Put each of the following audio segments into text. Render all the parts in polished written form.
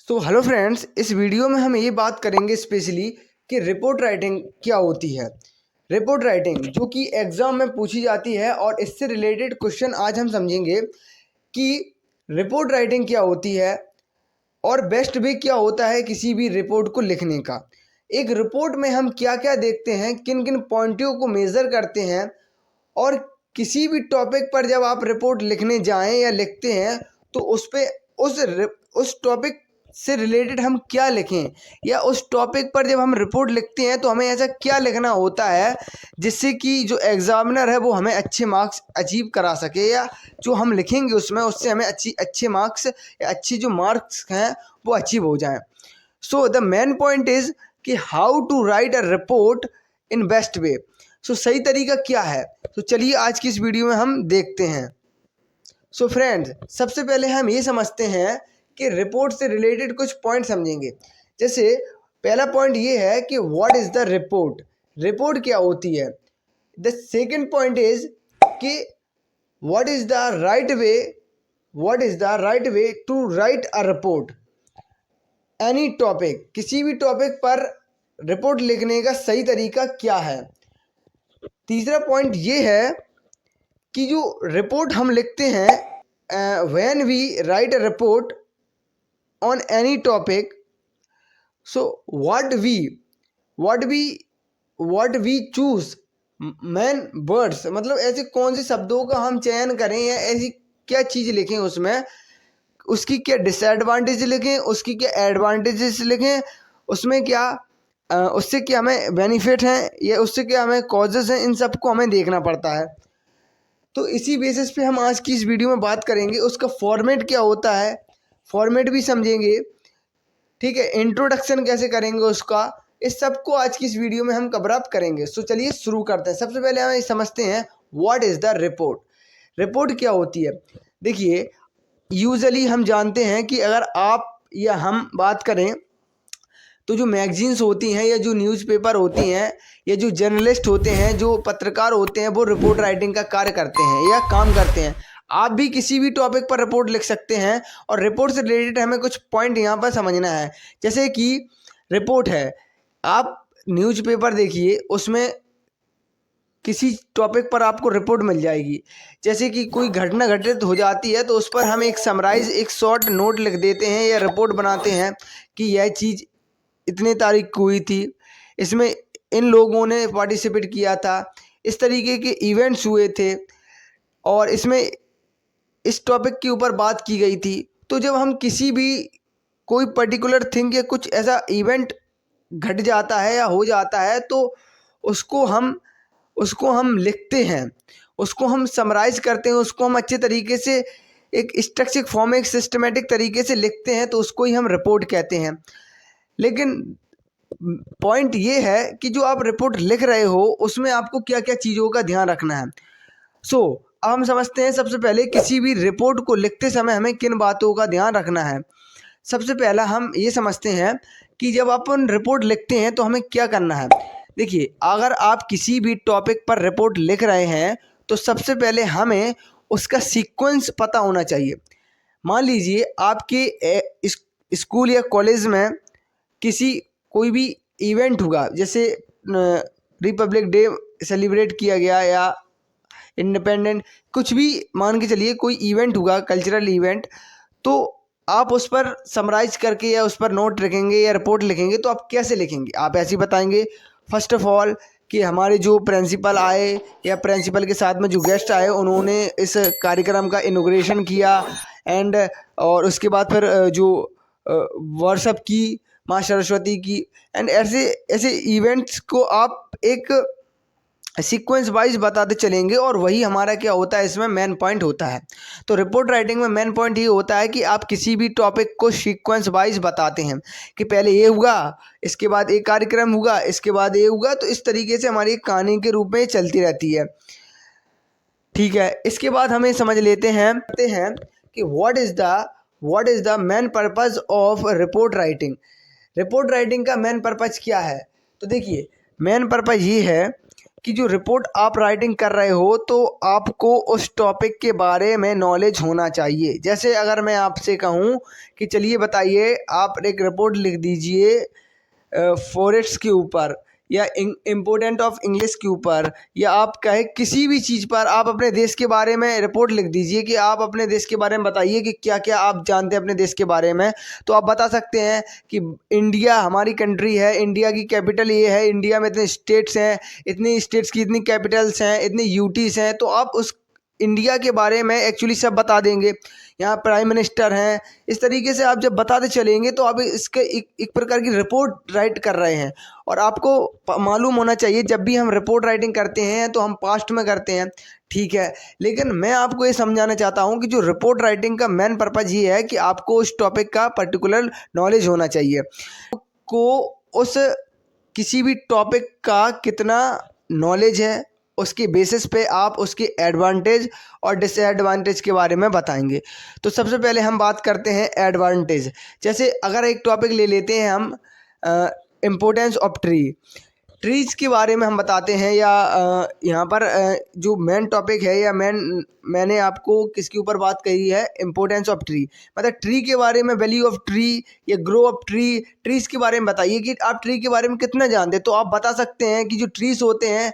So hello friends, इस video में हम ये बात करेंगे स्पेशली कि रिपोर्ट राइटिंग क्या होती है। रिपोर्ट राइटिंग जो कि एग्ज़ाम में पूछी जाती है और इससे रिलेटेड क्वेश्चन आज हम समझेंगे कि रिपोर्ट राइटिंग क्या होती है और बेस्ट वे क्या होता है किसी भी रिपोर्ट को लिखने का। एक रिपोर्ट में हम क्या क्या देखते हैं, किन किन पॉइंटों को मेज़र करते हैं और किसी भी टॉपिक पर जब आप रिपोर्ट लिखने जाएं या लिखते हैं तो उस पे उस टॉपिक से रिलेटेड हम क्या लिखें, या उस टॉपिक पर जब हम रिपोर्ट लिखते हैं तो हमें ऐसा क्या लिखना होता है जिससे कि जो एग्ज़ामिनर है वो हमें अच्छे मार्क्स अचीव करा सके, या जो हम लिखेंगे उसमें उससे हमें अच्छे मार्क्स या अच्छी जो मार्क्स हैं वो अचीव हो जाएं। So the main point is कि how to write a report in best way. सो सही तरीका क्या है, तो चलिए आज की इस वीडियो में हम देखते हैं। सो फ्रेंड्स, सबसे पहले हम ये समझते हैं कि रिपोर्ट से रिलेटेड कुछ पॉइंट समझेंगे। जैसे पहला पॉइंट ये है कि what is the report, report क्या होती है। द सेकंड पॉइंट इज़ कि what is the right way to write a report any topic, किसी भी टॉपिक पर रिपोर्ट लिखने का सही तरीका क्या है। तीसरा पॉइंट ये है कि जो रिपोर्ट हम लिखते हैं, when we write a report on any topic, so what we choose main words, मतलब ऐसे कौन से शब्दों का हम चयन करें या ऐसी क्या चीज़ लिखें उसमें, उसकी क्या डिसएडवांटेज लिखें, उसकी क्या एडवांटेजेस लिखें, उसमें क्या उससे क्या हमें बेनिफिट हैं या उससे क्या हमें कॉजेज़ हैं, इन सब को हमें देखना पड़ता है। तो इसी बेसिस पे हम आज की इस वीडियो में बात करेंगे। उसका फॉर्मेट क्या होता है, फॉर्मेट भी समझेंगे, ठीक है, इंट्रोडक्शन कैसे करेंगे उसका, इस सब को आज की इस वीडियो में हम कवर अप करेंगे। सो चलिए शुरू करते हैं। सबसे पहले हम समझते हैं what is the report. Report क्या होती है। देखिए, यूजुअली हम जानते हैं कि अगर आप या हम बात करें तो जो मैगजीन्स होती हैं या जो न्यूज़पेपर होती हैं या जो जर्नलिस्ट होते हैं, जो पत्रकार होते हैं, वो रिपोर्ट राइटिंग का कार्य करते हैं या काम करते हैं। आप भी किसी भी टॉपिक पर रिपोर्ट लिख सकते हैं और रिपोर्ट से रिलेटेड हमें कुछ पॉइंट यहाँ पर समझना है। जैसे कि रिपोर्ट है, आप न्यूज़पेपर देखिए, उसमें किसी टॉपिक पर आपको रिपोर्ट मिल जाएगी। जैसे कि कोई घटना घटित हो जाती है तो उस पर हम एक समराइज, एक शॉर्ट नोट लिख देते हैं या रिपोर्ट बनाते हैं कि यह चीज़ इतने तारीख को हुई थी, इसमें इन लोगों ने पार्टिसिपेट किया था, इस तरीके के इवेंट्स हुए थे और इसमें इस टॉपिक के ऊपर बात की गई थी। तो जब हम किसी भी कोई पर्टिकुलर थिंग या कुछ ऐसा इवेंट घट जाता है या हो जाता है तो उसको हम उसको हम लिखते हैं, उसको हम समराइज़ करते हैं, उसको हम अच्छे तरीके से एक स्ट्रक्चर्ड फॉर्म में, एक सिस्टमेटिक तरीके से लिखते हैं, तो उसको ही हम रिपोर्ट कहते हैं। लेकिन पॉइंट ये है कि जो आप रिपोर्ट लिख रहे हो उसमें आपको क्या क्या चीज़ों का ध्यान रखना है। सो अब हम समझते हैं सबसे पहले किसी भी रिपोर्ट को लिखते समय हमें किन बातों का ध्यान रखना है। सबसे पहला हम ये समझते हैं कि जब अपन रिपोर्ट लिखते हैं तो हमें क्या करना है। देखिए, अगर आप किसी भी टॉपिक पर रिपोर्ट लिख रहे हैं तो सबसे पहले हमें उसका सीक्वेंस पता होना चाहिए। मान लीजिए आपके स्कूल या कॉलेज में किसी कोई भी इवेंट हुआ, जैसे रिपब्लिक डे सेलिब्रेट किया गया या इंडिपेंडेंट, कुछ भी मान के चलिए कोई इवेंट हुआ, कल्चरल इवेंट, तो आप उस पर समराइज करके या उस पर नोट लिखेंगे या रिपोर्ट लिखेंगे तो आप कैसे लिखेंगे। आप ऐसे ही बताएंगे फर्स्ट ऑफ ऑल कि हमारे जो प्रिंसिपल आए या प्रिंसिपल के साथ में जो गेस्ट आए उन्होंने इस कार्यक्रम का इनॉग्रेशन किया एंड और उसके बाद फिर जो वर्शिप की माँ सरस्वती की, एंड ऐसे ऐसे इवेंट्स को आप एक सीक्वेंस वाइज बताते चलेंगे और वही हमारा क्या होता है, इसमें मेन पॉइंट होता है। तो रिपोर्ट राइटिंग में मेन पॉइंट ये होता है कि आप किसी भी टॉपिक को सीक्वेंस वाइज बताते हैं कि पहले ये हुआ, इसके बाद एक कार्यक्रम हुआ, इसके बाद ये हुआ, तो इस तरीके से हमारी एक कहानी के रूप में चलती रहती है। ठीक है, इसके बाद हमें समझ लेते हैं कि what is the main purpose of report writing. Report writing का मेन पर्पज़ क्या है। तो देखिए, मेन पर्पज़ ये है कि जो रिपोर्ट आप राइटिंग कर रहे हो तो आपको उस टॉपिक के बारे में नॉलेज होना चाहिए। जैसे अगर मैं आपसे कहूँ कि चलिए बताइए, आप एक रिपोर्ट लिख दीजिए फॉरेस्ट के ऊपर, या इम्पोर्टेंट ऑफ इंग्लिश के ऊपर, या आप कहे किसी भी चीज़ पर आप अपने देश के बारे में रिपोर्ट लिख दीजिए कि आप अपने देश के बारे में बताइए कि क्या क्या आप जानते हैं अपने देश के बारे में। तो आप बता सकते हैं कि इंडिया हमारी कंट्री है, इंडिया की कैपिटल ये है, इंडिया में इतने स्टेट्स हैं, इतनी स्टेट्स की इतनी कैपिटल्स हैं, इतनी यूटीज़ हैं। तो आप उस इंडिया के बारे में एक्चुअली सब बता देंगे, यहाँ प्राइम मिनिस्टर हैं। इस तरीके से आप जब बताते चलेंगे तो आप इसके एक प्रकार की रिपोर्ट राइट कर रहे हैं। और आपको मालूम होना चाहिए, जब भी हम रिपोर्ट राइटिंग करते हैं तो हम पास्ट में करते हैं, ठीक है, लेकिन मैं आपको ये समझाना चाहता हूँ कि जो रिपोर्ट राइटिंग का मेन पर्पज़ ये है कि आपको उस टॉपिक का पर्टिकुलर नॉलेज होना चाहिए, को उस किसी भी टॉपिक का कितना नॉलेज है उसके बेसिस पे आप उसके एडवांटेज और डिसएडवांटेज के बारे में बताएंगे। तो सबसे पहले हम बात करते हैं एडवांटेज। जैसे अगर एक टॉपिक ले लेते हैं हम इम्पोर्टेंस ऑफ ट्रीज़ के बारे में हम बताते हैं, या यहाँ पर जो मेन टॉपिक है, या मैंने आपको किसके ऊपर बात कही है, इम्पोर्टेंस ऑफ ट्री, मतलब ट्री के बारे में, वैल्यू ऑफ ट्री या ग्रो ऑफ ट्रीज़ के बारे में बताइए कि आप ट्री के बारे में कितना जानते हैं। तो आप बता सकते हैं कि जो ट्रीज़ होते हैं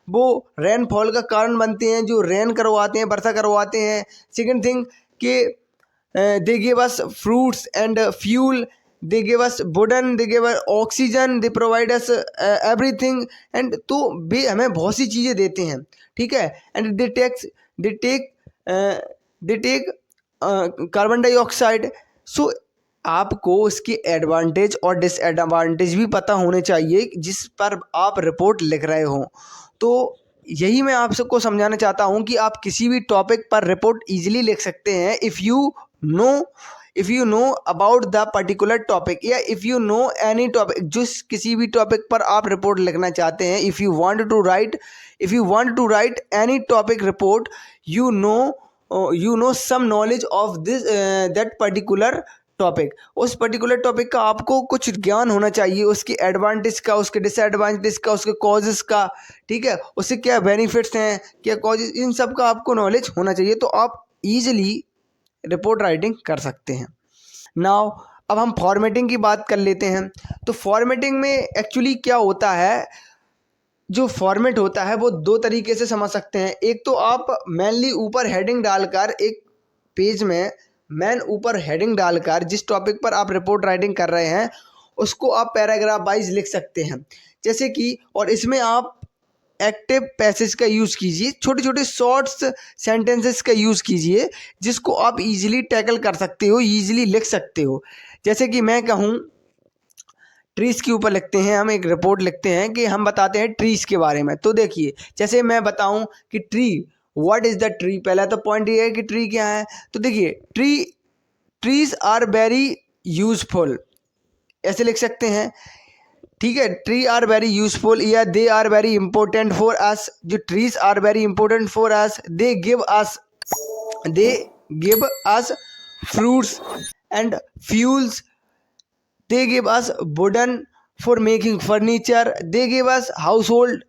वो रेनफॉल का कारण बनते हैं, जो रेन करवाते हैं, वर्षा करवाते हैं। सेकंड थिंग कि दे give us fruits and fuel, they give us wooden, they give us oxygen, they provide us everything and, तो वे हमें बहुत सी चीज़ें देते हैं, ठीक है। And they take carbon dioxide. So आपको उसके एडवांटेज और डिसएडवांटेज भी पता होने चाहिए जिस पर आप रिपोर्ट लिख रहे हो। तो यही मैं आप सबको समझाना चाहता हूँ कि आप किसी भी टॉपिक पर रिपोर्ट इजीली लिख सकते हैं if you know about the particular topic, या if you know any topic, जिस किसी भी टॉपिक पर आप रिपोर्ट लिखना चाहते हैं। If you want to write any topic report, you know some knowledge of this that particular topic. उस पर्टिकुलर टॉपिक का आपको कुछ ज्ञान होना चाहिए, उसके एडवांटेज का, उसके डिसएडवांटेज का, उसके कॉजेज़ का, ठीक है, उससे क्या बेनिफिट्स हैं, क्या कॉजेज़, इन सब का आपको नॉलेज होना चाहिए। तो आप ईजिली रिपोर्ट राइटिंग कर सकते हैं। नाउ अब हम फॉर्मेटिंग की बात कर लेते हैं। तो फॉर्मेटिंग में एक्चुअली क्या होता है, जो फॉर्मेट होता है वो दो तरीके से समझ सकते हैं। एक तो आप मेनली ऊपर हेडिंग डालकर, एक पेज में ऊपर हेडिंग डालकर जिस टॉपिक पर आप रिपोर्ट राइटिंग कर रहे हैं उसको आप पैराग्राफ वाइज लिख सकते हैं। जैसे कि, और इसमें आप एक्टिव पैसेज का यूज़ कीजिए, छोटे छोटे शॉर्ट्स सेंटेंसेस का यूज़ कीजिए जिसको आप इजीली टैकल कर सकते हो, इजीली लिख सकते हो। जैसे कि मैं कहूँ ट्रीज़ के ऊपर लिखते हैं, हम एक रिपोर्ट लिखते हैं कि हम बताते हैं ट्रीज़ के बारे में। तो देखिए, जैसे मैं बताऊं कि tree, what is the tree, पहला तो पॉइंट ये है कि ट्री क्या है। तो देखिए, ट्रीज़ आर वेरी यूजफुल, ऐसे लिख सकते हैं, ठीक है। ट्री आर वेरी यूजफुल, या they are very important for us. जो trees are very important for us, they give us fruits and fuels, they give us wooden for making furniture, they give us household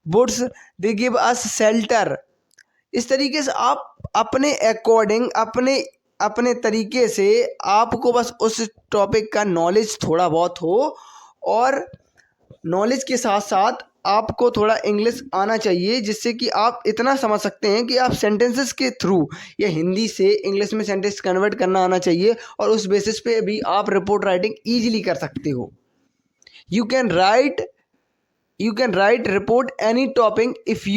woods, they give us shelter। इस तरीके से आप अपने according, अपने तरीके से, आपको बस उस टॉपिक का नॉलेज थोड़ा बहुत हो, और नॉलेज के साथ साथ आपको थोड़ा इंग्लिश आना चाहिए, जिससे कि आप इतना समझ सकते हैं कि आप सेंटेंसेस के थ्रू या हिंदी से इंग्लिश में सेंटेंस कन्वर्ट करना आना चाहिए, और उस बेसिस पे भी आप रिपोर्ट राइटिंग ईजिली कर सकते हो। You can write report any topic if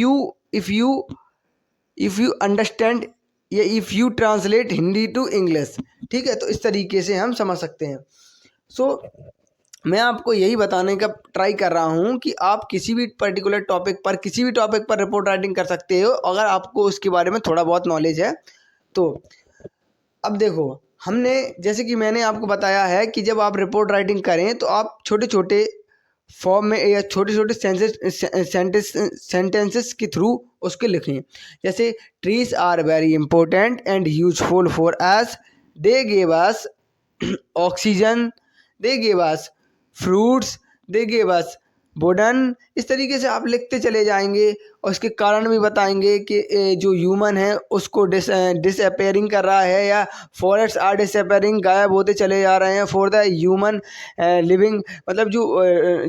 you understand, या if you translate Hindi to English, ठीक है। तो इस तरीके से हम समझ सकते हैं। सो मैं आपको यही बताने का ट्राई कर रहा हूँ कि आप किसी भी पर्टिकुलर टॉपिक पर, किसी भी टॉपिक पर रिपोर्ट राइटिंग कर सकते हो अगर आपको उसके बारे में थोड़ा बहुत नॉलेज है तो। अब देखो, हमने, जैसे कि मैंने आपको बताया है कि जब आप रिपोर्ट राइटिंग करें तो आप छोटे छोटे फॉर्म में या छोटे छोटे सेंटेंसेस के थ्रू उसके लिखें। जैसे trees are very important and useful for us, they give us oxygen, they give us fruits, they give us wooden, इस तरीके से आप लिखते चले जाएंगे और इसके कारण भी बताएंगे कि जो ह्यूमन है उसको डिसअपेयरिंग कर रहा है या फॉरेस्ट आर डिसअपेयरिंग, गायब होते चले जा रहे हैं फॉर द ह्यूमन लिविंग, मतलब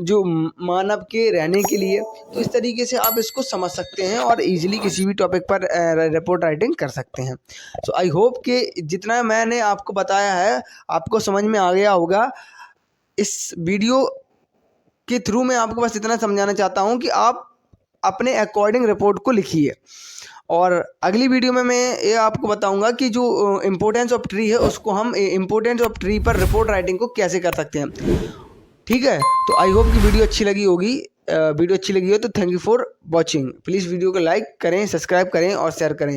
जो मानव के रहने के लिए। तो इस तरीके से आप इसको समझ सकते हैं और इजीली किसी भी टॉपिक पर रिपोर्ट राइटिंग कर सकते हैं। सो आई होप कि जितना मैंने आपको बताया है आपको समझ में आ गया होगा। इस वीडियो के थ्रू मैं आपको बस इतना समझाना चाहता हूँ कि आप अपने अकॉर्डिंग रिपोर्ट को लिखिए। और अगली वीडियो में मैं ये आपको बताऊंगा कि जो इम्पोर्टेंस ऑफ ट्री है उसको हम इम्पोर्टेंस ऑफ ट्री पर रिपोर्ट राइटिंग को कैसे कर सकते हैं। ठीक है, तो आई होप कि वीडियो अच्छी लगी होगी। वीडियो अच्छी लगी हो तो thank you for watching. Please video को लाइक करें, सब्सक्राइब करें और शेयर करें।